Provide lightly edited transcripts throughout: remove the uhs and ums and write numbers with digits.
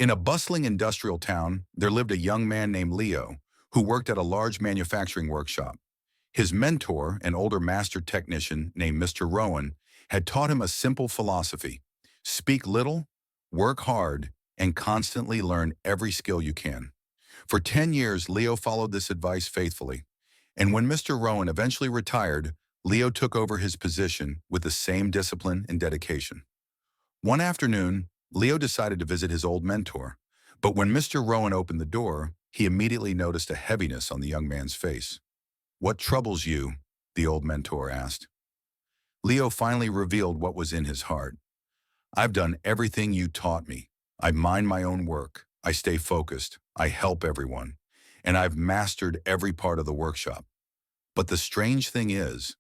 In a bustling industrial town, there lived a young man named Leo, who worked at a large manufacturing workshop. His mentor, an older master technician named Mr. Rowan, had taught him a simple philosophy: speak little, work hard, and constantly learn every skill you can. For 10 years, Leo followed this advice faithfully. And when Mr. Rowan eventually retired, Leo took over his position with the same discipline and dedication. One afternoon, Leo decided to visit his old mentor. But when Mr. Rowan opened the door, he immediately noticed a heaviness on the young man's face. "What troubles you?" the old mentor asked. Leo finally revealed what was in his heart. "I've done everything you taught me. I mind my own work. I stay focused. I help everyone. And I've mastered every part of the workshop. But the strange thing is,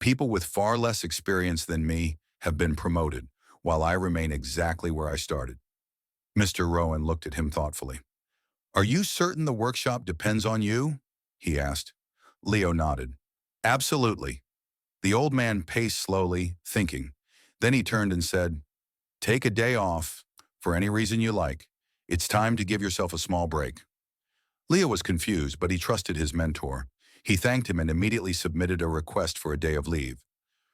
people with far less experience than me have been promoted, while I remain exactly where I started." Mr. Rowan looked at him thoughtfully. "Are you certain the workshop depends on you?" he asked. Leo nodded. "Absolutely." The old man paced slowly, thinking. Then he turned and said, "Take a day off, for any reason you like. It's time to give yourself a small break." Leo was confused, but he trusted his mentor. He thanked him and immediately submitted a request for a day of leave.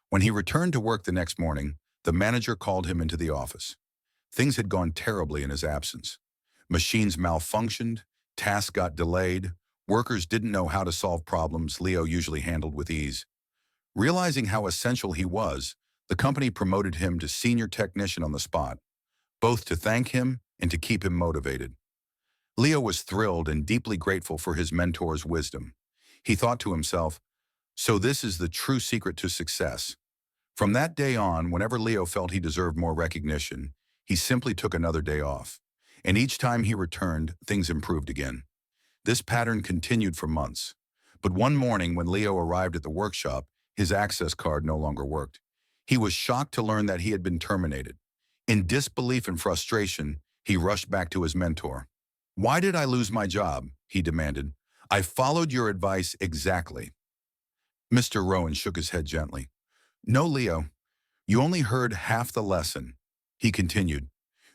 When he returned to work the next morning, the manager called him into the office. Things had gone terribly in his absence. Machines malfunctioned, tasks got delayed, workers didn't know how to solve problems Leo usually handled with ease. Realizing how essential he was, the company promoted him to senior technician on the spot, both to thank him and to keep him motivated. Leo was thrilled and deeply grateful for his mentor's wisdom. He thought to himself, "So this is the true secret to success." From that day on, whenever Leo felt he deserved more recognition, he simply took another day off. And each time he returned, things improved again. This pattern continued for months. But one morning when Leo arrived at the workshop, his access card no longer worked. He was shocked to learn that he had been terminated. In disbelief and frustration, he rushed back to his mentor. "Why did I lose my job?" he demanded. "I followed your advice exactly." Mr. Rowan shook his head gently. "No, Leo, you only heard half the lesson." He continued,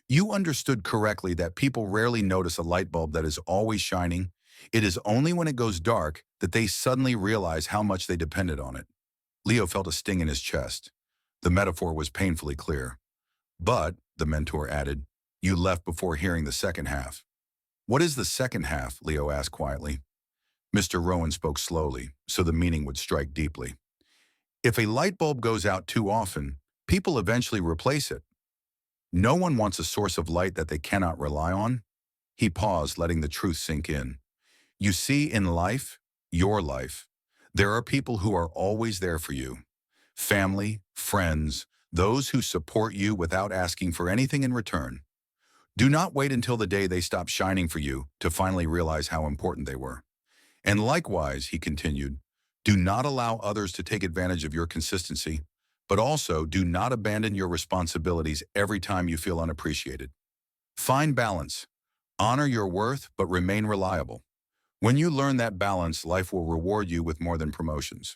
"You understood correctly that people rarely notice a light bulb that is always shining. It is only when it goes dark that they suddenly realize how much they depended on it." Leo felt a sting in his chest. The metaphor was painfully clear. "But," the mentor added, "you left before hearing the second half." "What is the second half?" Leo asked quietly. Mr. Rowan spoke slowly, so the meaning would strike deeply. "If a light bulb goes out too often, people eventually replace it. No one wants a source of light that they cannot rely on." He paused, letting the truth sink in. "You see, in life, your life, there are people who are always there for you. Family, friends, those who support you without asking for anything in return. Do not wait until the day they stop shining for you to finally realize how important they were. And likewise," he continued, "do not allow others to take advantage of your consistency, but also do not abandon your responsibilities every time you feel unappreciated. Find balance. Honor your worth, but remain reliable. When you learn that balance, life will reward you with more than promotions."